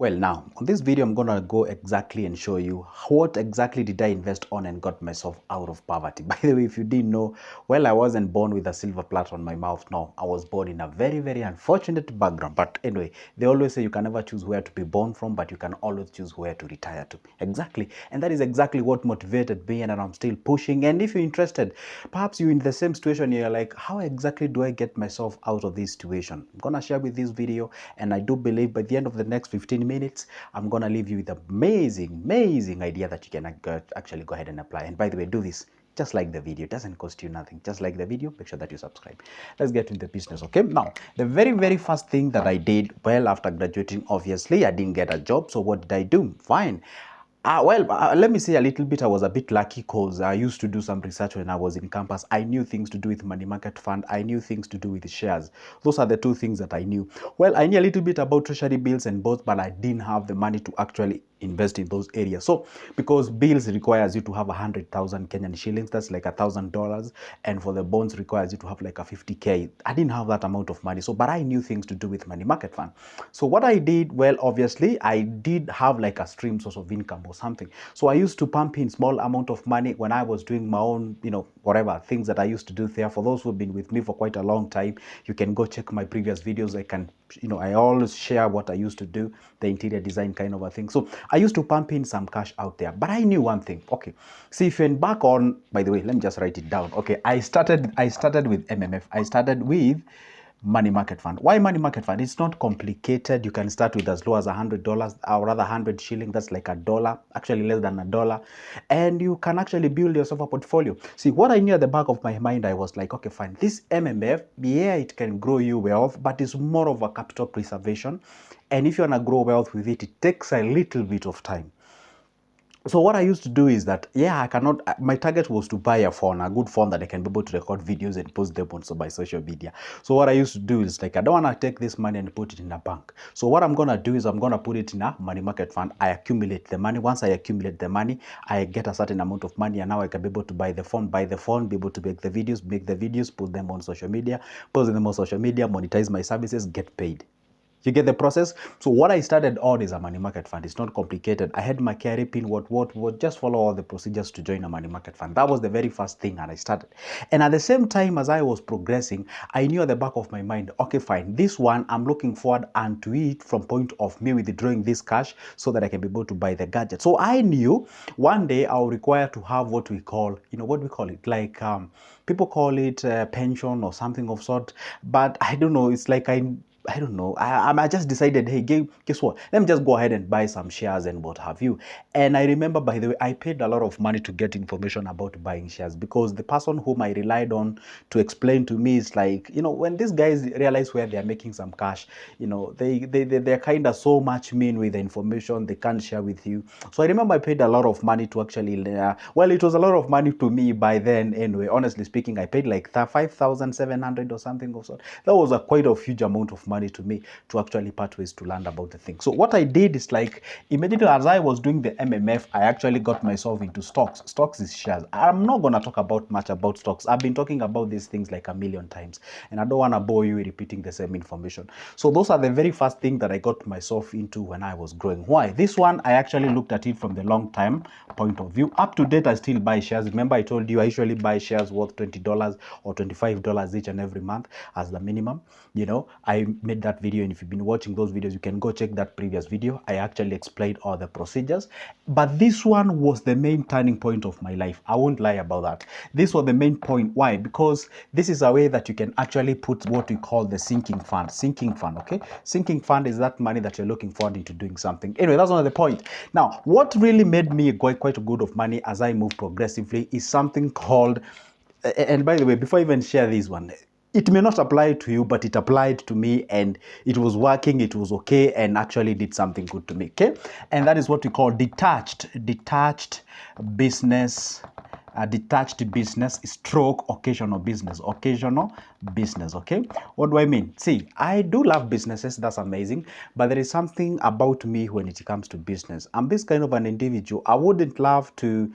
Well, now, on this video, I'm going to go exactly and show you what exactly did I invest on and got myself out of poverty. By the way, if you didn't know, well, I wasn't born with a silver plate on my mouth. No, I was born in a very, very unfortunate background. But anyway, they always say you can never choose where to be born from, but you can always choose where to retire to. Exactly. And that is exactly what motivated me, and I'm still pushing. And if you're interested, perhaps you're in the same situation, you're like, how exactly do I get myself out of this situation? I'm going to share with this video, and I do believe by the end of the next 15 minutes, I'm going to leave you with an amazing idea that you can actually go ahead and apply. And by the way, do this. Just like the video. It doesn't cost you nothing. Just like the video, make sure that you subscribe. Let's get into the business, okay? Now, the very first thing that I did, well, after graduating, obviously, I didn't get a job. So what did I do? Fine. Let me say a little bit. I was a bit lucky because I used to do some research when I was in campus. I knew things to do with money market fund. I knew things to do with shares. Those are the two things that I knew. Well, I knew a little bit about treasury bills and bonds, but I didn't have the money to actually invest in those areas. So because bills requires you to have 100,000 Kenyan shillings, that's like $1,000, and for the bonds requires you to have like a 50K. I didn't have that amount of money. So, but I knew things to do with money market fund. So what I did, well, obviously I did have like a stream source of income or something. So I used to pump in small amount of money when I was doing my own, whatever things that I used to do there. For those who've been with me for quite a long time, you can go check my previous videos. I always share what I used to do, the interior design kind of a thing. So I used to pump in some cash out there, but I knew one thing. Okay, see, if you embark on, by the way, let me just write it down. Okay, I started with MMF. I started with money market fund. Why money market fund? It's not complicated. You can start with as low as $100, or rather 100 shilling. That's like $1, actually less than $1, and you can actually build yourself a portfolio. See, what I knew at the back of my mind, I was like, okay, fine, this MMF, yeah, it can grow you wealth, but it's more of a capital preservation. And if you want to grow wealth with it, it takes a little bit of time. So what I used to do is that, yeah, my target was to buy a good phone that I can be able to record videos and post them on my social media. So what I used to do is like, I don't want to take this money and put it in a bank. So what I'm going to do is I'm going to put it in a money market fund. I accumulate the money. Once I accumulate the money, I get a certain amount of money, and now I can be able to buy the phone, be able to make the videos, put them on social media, post them on social media, monetize my services, get paid. You get the process? So what I started on is a money market fund. It's not complicated. I had my carry pin, what, just follow all the procedures to join a money market fund. That was the very first thing, and I started. And at the same time as I was progressing, I knew at the back of my mind, okay, fine, this one, I'm looking forward unto it from point of me withdrawing this cash so that I can be able to buy the gadget. So I knew one day I'll require to have what we call, what we call it, like, people call it pension or something of sort, but I don't know, it's like I don't know. I just decided, hey, guess what? Let me just go ahead and buy some shares and what have you. And I remember, by the way, I paid a lot of money to get information about buying shares, because the person whom I relied on to explain to me is like, when these guys realize where they're making some cash, they're kind of so much mean with the information they can't share with you. So I remember I paid a lot of money to actually, well, it was a lot of money to me by then anyway. Honestly speaking, I paid like 5,700 or something of sort. That was quite a huge amount of money to me to actually part ways to learn about the thing. So what I did is like, immediately as I was doing the MMF, I actually got myself into stocks. Stocks is shares. I'm not going to talk much about stocks. I've been talking about these things like a million times, and I don't want to bore you repeating the same information. So those are the very first thing that I got myself into when I was growing. Why? This one, I actually looked at it from the long time point of view. Up to date, I still buy shares. Remember, I told you I usually buy shares worth $20 or $25 each and every month as the minimum. I made that video, and if you've been watching those videos, you can go check that previous video. I actually explained all the procedures, but this one was the main turning point of my life. I won't lie about that. This was the main point. Why? Because this is a way that you can actually put what we call the sinking fund. Sinking fund, okay? Sinking fund is that money that you're looking forward into doing something. Anyway, that's not the point. Now, what really made me quite a good of money as I move progressively is something called, and by the way, before I even share this one, it may not apply to you, but it applied to me, and it was working, it was okay, and actually did something good to me, okay? And that is what we call detached business, detached business stroke occasional business, okay? What do I mean? See, I do love businesses, that's amazing, but there is something about me when it comes to business. I'm this kind of an individual. I wouldn't love to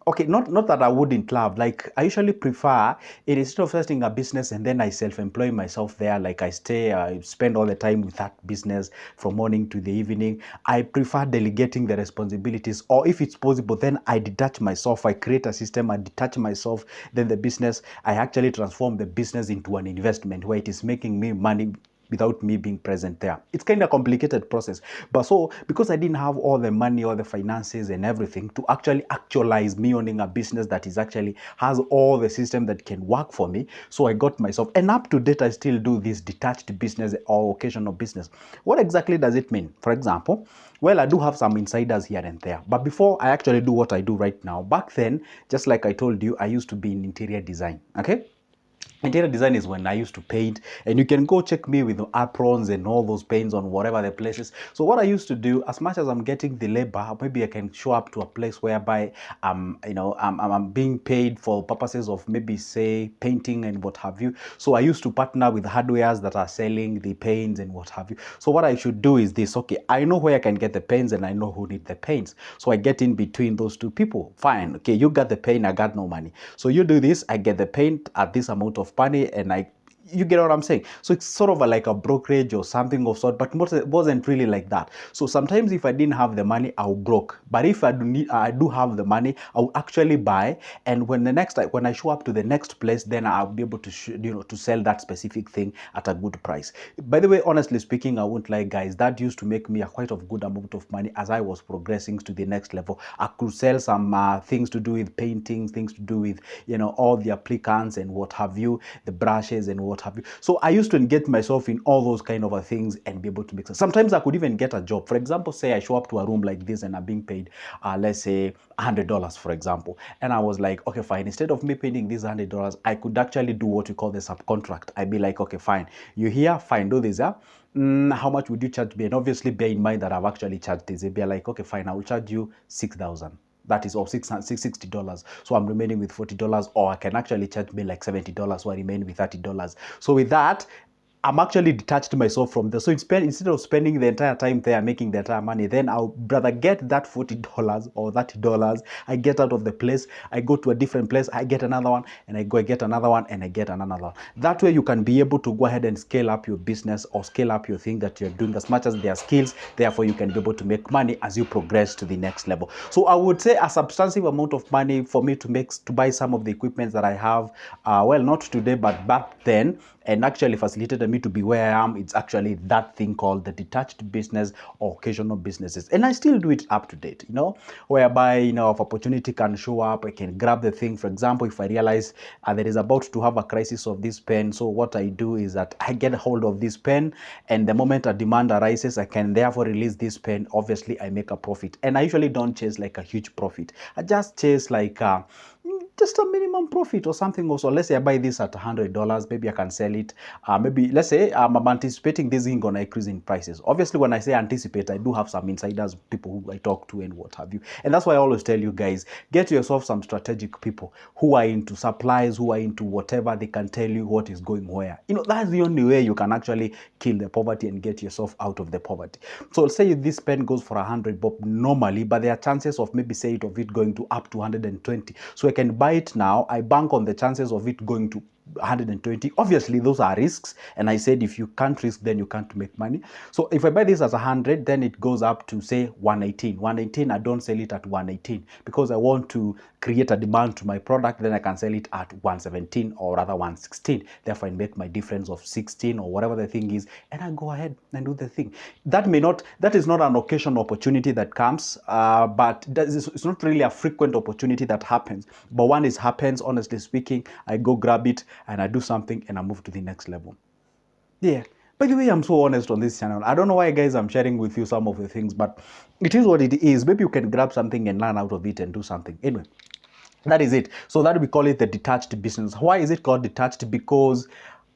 Okay, not that I wouldn't love. Like, I usually prefer it, instead of starting a business and then I self-employ myself there. Like, I spend all the time with that business from morning to the evening. I prefer delegating the responsibilities, or if it's possible, then I detach myself. I create a system. I detach myself. Then the business, I actually transform the business into an investment where it is making me money without me being present there. It's kind of complicated process. But so, because I didn't have all the money, all the finances and everything to actually actualize me owning a business that is actually has all the system that can work for me, so I got myself, and up to date I still do this detached business or occasional business. What exactly does it mean? For example, well, I do have some insiders here and there, but before I actually do what I do right now, back then, just like I told you, I used to be in interior design. Okay, interior design is when I used to paint, and you can go check me with the aprons and all those paints on whatever the places. So what I used to do, as much as I'm getting the labor, maybe I can show up to a place whereby I'm being paid for purposes of maybe say painting and what have you. So I used to partner with hardwares that are selling the paints and what have you. So what I should do is this: okay, I know where I can get the paints and I know who need the paints. So I get in between those two people. Fine, okay, you got the paint, I got no money. So you do this, I get the paint at this amount of money, and you get what I'm saying? So it's sort of like a brokerage or something of sort, but it wasn't really like that. So sometimes if I didn't have the money, I'll broke. But if I do have the money, I'll actually buy. And when I show up to the next place, then I'll be able to to sell that specific thing at a good price. By the way, honestly speaking, I won't lie, guys. That used to make me a quite of good amount of money as I was progressing to the next level. I could sell some things to do with painting, things to do with all the applicants and what have you, the brushes and what have you. So I used to get myself in all those kind of things and be able to make sense. Sometimes I could even get a job. For example, say I show up to a room like this and I'm being paid, let's say $100, for example. And I was like, okay, fine. Instead of me paying this $100, I could actually do what we call the subcontract. I'd be like, okay, fine. You here? Fine. Do this, yeah? How much would you charge me? And obviously, bear in mind that I've actually charged this. They'd be like, okay, fine. I will charge you 6,000. That is, or $60. So I'm remaining with $40, or I can actually charge me like $70, so I remain with $30. So with that, I'm actually detached myself from there. So instead of spending the entire time there making the entire money, then I'll rather get that $40 or $30. I get out of the place, I go to a different place, I get another one, and I get another one, and I get another one. That way you can be able to go ahead and scale up your business or scale up your thing that you're doing as much as there are skills. Therefore, you can be able to make money as you progress to the next level. So I would say a substantive amount of money for me to buy some of the equipment that I have, well, not today, but back then, and actually facilitated me to be where I am. It's actually that thing called the detached business or occasional businesses. And I still do it up to date, whereby, if opportunity can show up, I can grab the thing. For example, if I realize there is about to have a crisis of this pen, so what I do is that I get hold of this pen, and the moment a demand arises, I can therefore release this pen. Obviously, I make a profit. And I usually don't chase like a huge profit. I just chase like just a minimum profit or something. Also, let's say I buy this at $100, maybe I can sell it. Maybe let's say I'm anticipating this thing gonna increase in prices. Obviously, when I say anticipate, I do have some insiders, people who I talk to and what have you. And that's why I always tell you guys, get yourself some strategic people who are into supplies, who are into whatever. They can tell you what is going where. That's the only way you can actually kill the poverty and get yourself out of the poverty. So say this pen goes for 100 bob normally, but there are chances of maybe say it going to up to 120. So I can buy it now. I bank on the chances of it going to 120. Obviously, those are risks. And I said, if you can't risk, then you can't make money. So if I buy this as 100, then it goes up to say 118. 118, I don't sell it at 118 because I want to create a demand to my product. Then I can sell it at 117 or rather 116. Therefore, I make my difference of 16 or whatever the thing is, and I go ahead and do the thing. That is not an occasional opportunity that comes, but it's not really a frequent opportunity that happens. But when it happens, honestly speaking, I go grab it and I do something and I move to the next level. Yeah. By the way, I'm so honest on this channel. I don't know why, guys, I'm sharing with you some of the things, but it is what it is. Maybe you can grab something and learn out of it and do something. Anyway, that is it. So that we call it the detached business. Why is it called detached? Because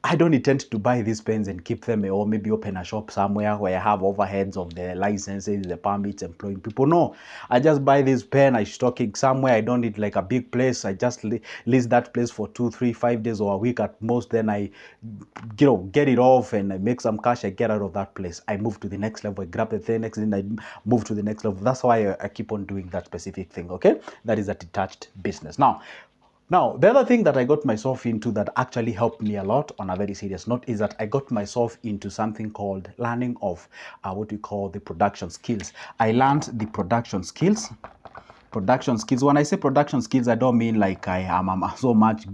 I don't intend to buy these pens and keep them, or maybe open a shop somewhere where I have overheads of the licenses, the permits, employing people. No, I just buy this pen, I stock it somewhere. I don't need like a big place. I just lease that place for 2, 3, 5 days or a week at most. Then I, get it off and I make some cash. I get out of that place. I move to the next level. I grab the thing next, then I move to the next level. That's why I keep on doing that specific thing. Okay, that is a detached business. Now, the other thing that I got myself into that actually helped me a lot on a very serious note is that I got myself into something called learning of what we call the production skills. I learned the production skills. When I say production skills, I don't mean like I'm so much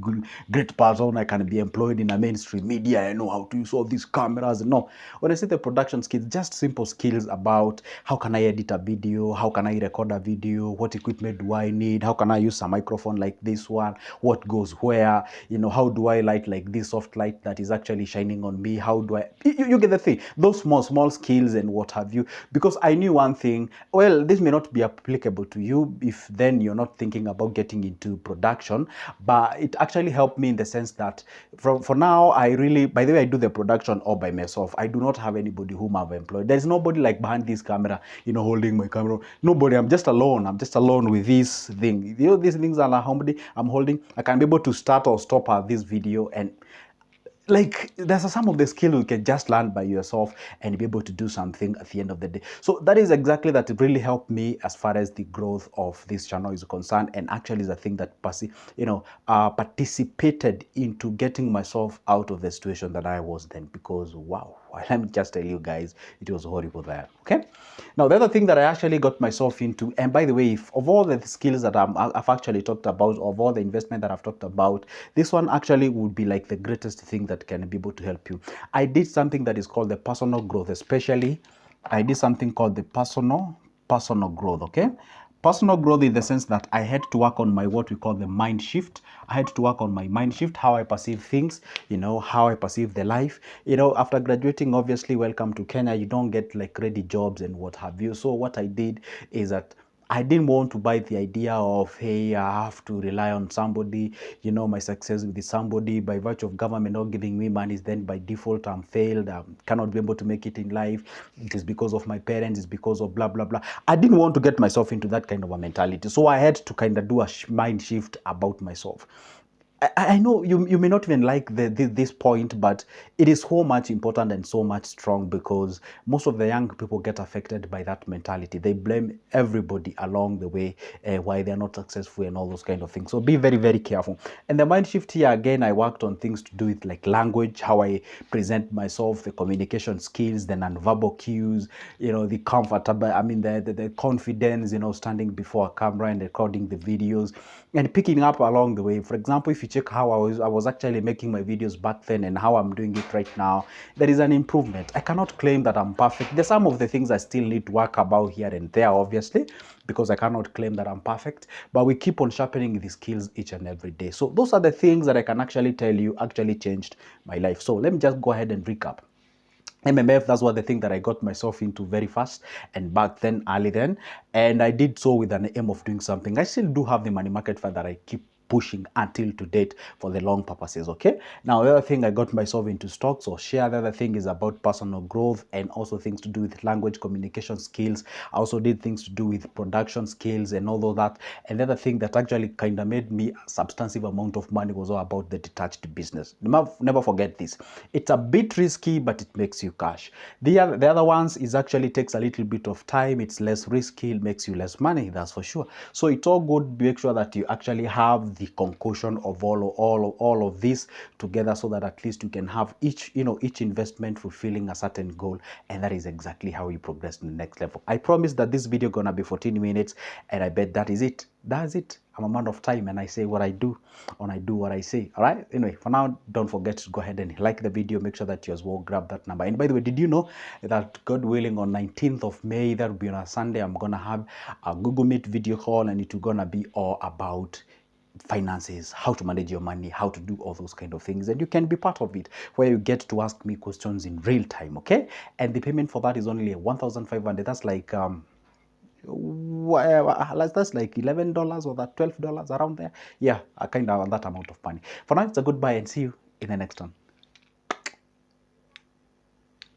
great person, I can be employed in a mainstream media, I know how to use all these cameras. No, when I say the production skills, just simple skills about how can I edit a video, how can I record a video, what equipment do I need, how can I use a microphone like this one, what goes where, how do I light like this soft light that is actually shining on me, how do I, you get the thing, those small skills and what have you. Because I knew one thing, well, this may not be applicable to you if then you're not thinking about getting into production, but it actually helped me in the sense that for now, I really, by the way, I do the production all by myself. I do not have anybody whom I've employed. There's nobody like behind this camera, holding my camera. Nobody. I'm just alone. I'm just alone with this thing. These things are I'm holding. I can be able to start or stop this video, and like there's some of the skill you can just learn by yourself and be able to do something at the end of the day. So that is exactly that really helped me as far as the growth of this channel is concerned, and actually is a thing that participated into getting myself out of the situation that I was then. Because wow, let me just tell you guys, it was horrible there. Okay, now the other thing that I actually got myself into, and by the way, of all the skills that I've actually talked about, of all the investment that I've talked about, this one actually would be like the greatest thing that can be able to help you. I did something that is called the personal growth. Especially I did something called the personal growth. Okay, personal growth in the sense that I had to work on my, what we call the mind shift. I had to work on my mind shift, how I perceive things, how I perceive the life. After graduating, obviously, welcome to Kenya, you don't get like ready jobs and what have you. So what I did is that I didn't want to buy the idea of, hey, I have to rely on somebody, my success with somebody by virtue of government not giving me money, then by default I'm failed, I cannot be able to make it in life. It is because of my parents, it's because of blah, blah, blah. I didn't want to get myself into that kind of a mentality. So I had to kind of do a mind shift about myself. I know you may not even like this point, but it is so much important and so much strong, because most of the young people get affected by that mentality. They blame everybody along the way why they're not successful and all those kind of things. So be very, very careful. And the mind shift here, again, I worked on things to do with like language, how I present myself, the communication skills, the nonverbal cues, the comfortable, the confidence, standing before a camera and recording the videos and picking up along the way. For example, if you check how I was actually making my videos back then and how I'm doing it right now, there is an improvement. I cannot claim that I'm perfect. There's some of the things I still need to work about here and there, obviously, because I cannot claim that I'm perfect, but we keep on sharpening the skills each and every day. So those are the things that I can actually tell you actually changed my life. So let me just go ahead and recap. MMF, that's what the thing that I got myself into very fast and back then, early then. And I did so with an aim of doing something. I still do have the money market fund that I keep pushing until to date for the long purposes. Okay, now the other thing I got myself into stocks or share. The other thing is about personal growth and also things to do with language communication skills. I also did things to do with production skills and all of that. And the other thing that actually kind of made me a substantive amount of money was all about the detached business. Never forget this. It's a bit risky, but it makes you cash. The other ones is actually takes a little bit of time. It's less risky. It makes you less money. That's for sure. So it's all good. Make sure that you actually have the concussion of all of this together, so that at least you can have each investment fulfilling a certain goal, and that is exactly how you progress to the next level. I promise that this video gonna be 14 minutes, and I bet that is it. That's it. I'm a man of time, and I say what I do, and I do what I say. All right. Anyway, for now, don't forget to go ahead and like the video. Make sure that you as well grab that number. And by the way, did you know that God willing, on 19th of May, that will be on a Sunday, I'm gonna have a Google Meet video call, and it's gonna be all about finances, how to manage your money, how to do all those kind of things, and you can be part of it, where you get to ask me questions in real time. Okay, and the payment for that is only 1,500. That's like that's like $11 or that $12 around there. Yeah, kind of that amount of money. For now, it's a goodbye, and see you in the next one.